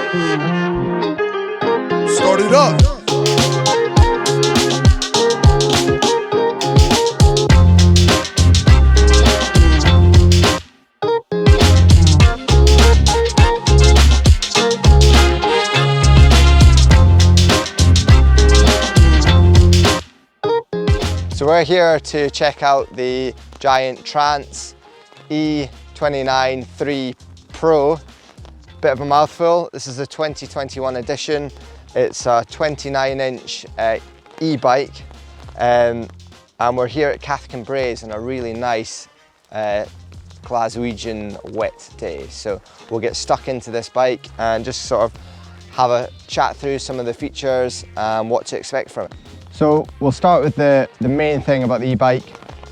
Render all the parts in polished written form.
Start it up. So we're here to check out the giant Trance E 29.3 Pro. Bit of a mouthful. This is the 2021 edition. It's a 29-inch e-bike, and we're here at Cathkin Braes on a really nice Glaswegian wet day. So we'll get stuck into this bike and just sort of have a chat through some of the features and what to expect from it. So we'll start with the main thing about the e-bike,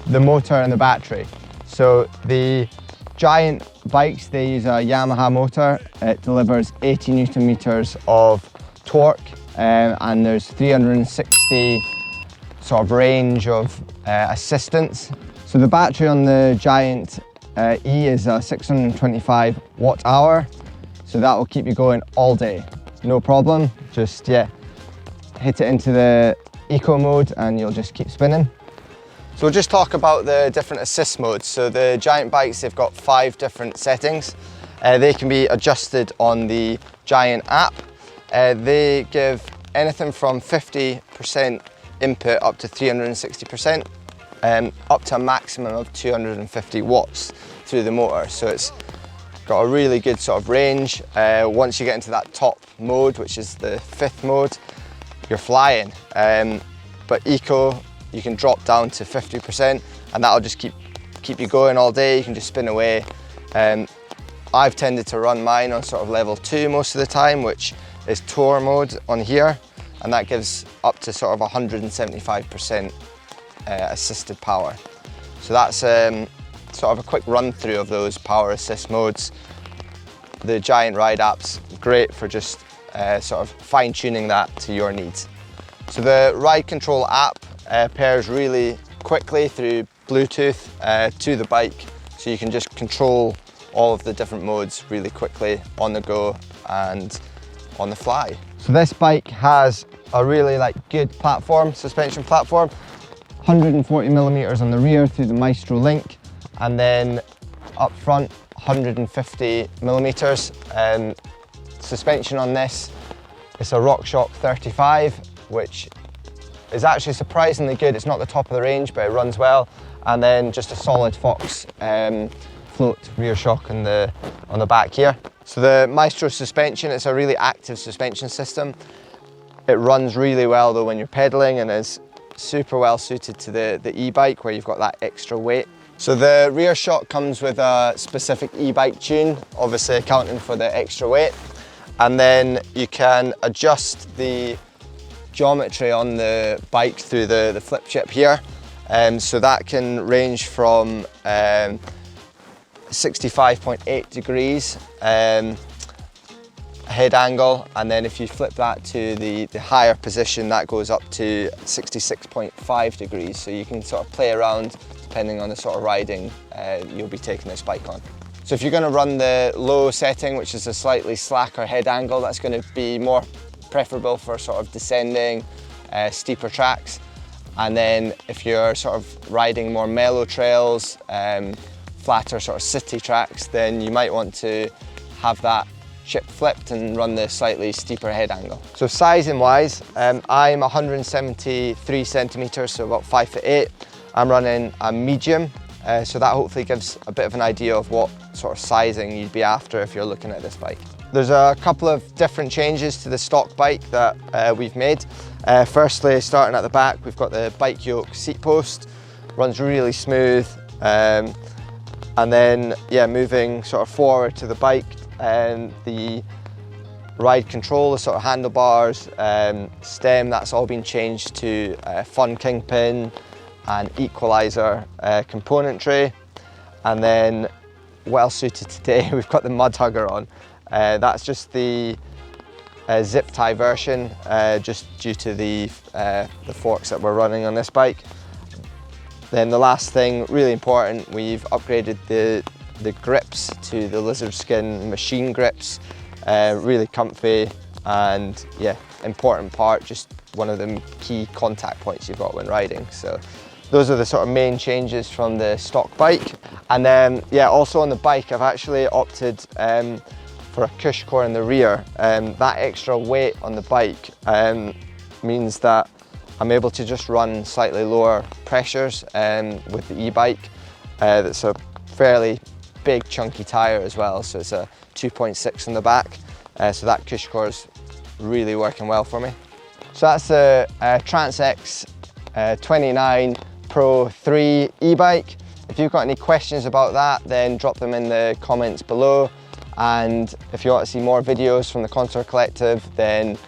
the motor and the battery. So the giant bikes, they use a Yamaha motor. It delivers 80 Newton meters of torque, and there's 360 sort of range of assistance. So the battery on the giant E is a 625 watt hour. So that will keep you going all day, no problem. Just, yeah, hit it into the eco mode and you'll just keep spinning. So we'll just talk about the different assist modes. So the giant bikes, they've got 5 different settings. They can be adjusted on the giant app. They give anything from 50% input up to 360%, up to a maximum of 250 watts through the motor. So it's got a really good sort of range. Once you get into that top mode, which is the 5th mode, you're flying. But eco, you can drop down to 50%, and that'll just keep you going all day. You can just spin away. I've tended to run mine on sort of level 2 most of the time, which is tour mode on here, and that gives up to sort of 175% assisted power. So that's sort of a quick run through of those power assist modes. The Giant Ride app's great for just sort of fine-tuning that to your needs. So the Ride Control app pairs really quickly through Bluetooth to the bike, so you can just control all of the different modes really quickly on the go and on the fly. So this bike has a really good suspension platform, 140 millimeters on the rear through the Maestro link, and then up front 150 millimeters. Suspension on this is a Rockshox 35, which is actually surprisingly good. It's not the top of the range, but it runs well. And then just a solid Fox float rear shock on the back here. So the Maestro suspension, it's a really active suspension system. It runs really well though when you're pedaling, and is super well suited to the e-bike where you've got that extra weight. So the rear shock comes with a specific e-bike tune, obviously accounting for the extra weight. And then you can adjust the geometry on the bike through the flip chip here. So that can range from 65.8 degrees head angle, and then if you flip that to the higher position, that goes up to 66.5 degrees. So you can sort of play around depending on the sort of riding you'll be taking this bike on. So if you're going to run the low setting, which is a slightly slacker head angle, that's going to be more preferable for sort of descending, steeper tracks. And then if you're sort of riding more mellow trails, flatter sort of city tracks, then you might want to have that chip flipped and run the slightly steeper head angle. So sizing wise, I'm 173 centimeters, so about 5'8". I'm running a medium, so that hopefully gives a bit of an idea of what sort of sizing you'd be after if you're looking at this bike. There's a couple of different changes to the stock bike that we've made. Firstly, starting at the back, we've got the bike yoke seat post, runs really smooth. And then, yeah, moving sort of forward to the bike, the ride control, the sort of handlebars, stem, that's all been changed to fun kingpin and equalizer componentry. And then, well suited today, we've got the mud hugger on. That's just the zip tie version, just due to the forks that we're running on this bike. Then the last thing, really important, we've upgraded the grips to the lizard skin machine grips. really comfy, and yeah, important part, just one of the key contact points you've got when riding. So those are the sort of main changes from the stock bike. And then yeah, also on the bike I've actually opted for a cush core in the rear. That extra weight on the bike means that I'm able to just run slightly lower pressures with the e-bike. That's a fairly big chunky tyre as well, so it's a 2.6 in the back, so that cush core is really working well for me. So that's the Trance E 29 Pro 3 e-bike. If you've got any questions about that, then drop them in the comments below, and if you want to see more videos from the Contour Collective, then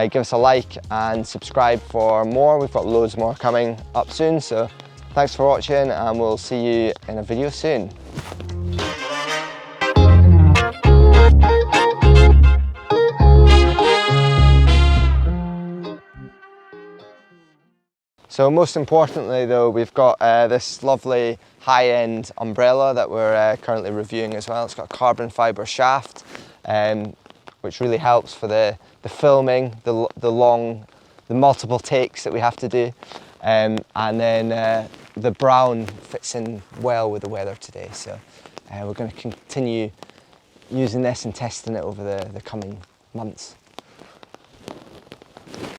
give us a like and subscribe for more. We've got loads more coming up soon, so thanks for watching, and we'll see you in a video soon. So most importantly though, we've got this lovely high-end umbrella that we're currently reviewing as well. It's got a carbon fibre shaft, which really helps for the filming, the multiple takes that we have to do. And then the brown fits in well with the weather today. So we're going to continue using this and testing it over the coming months.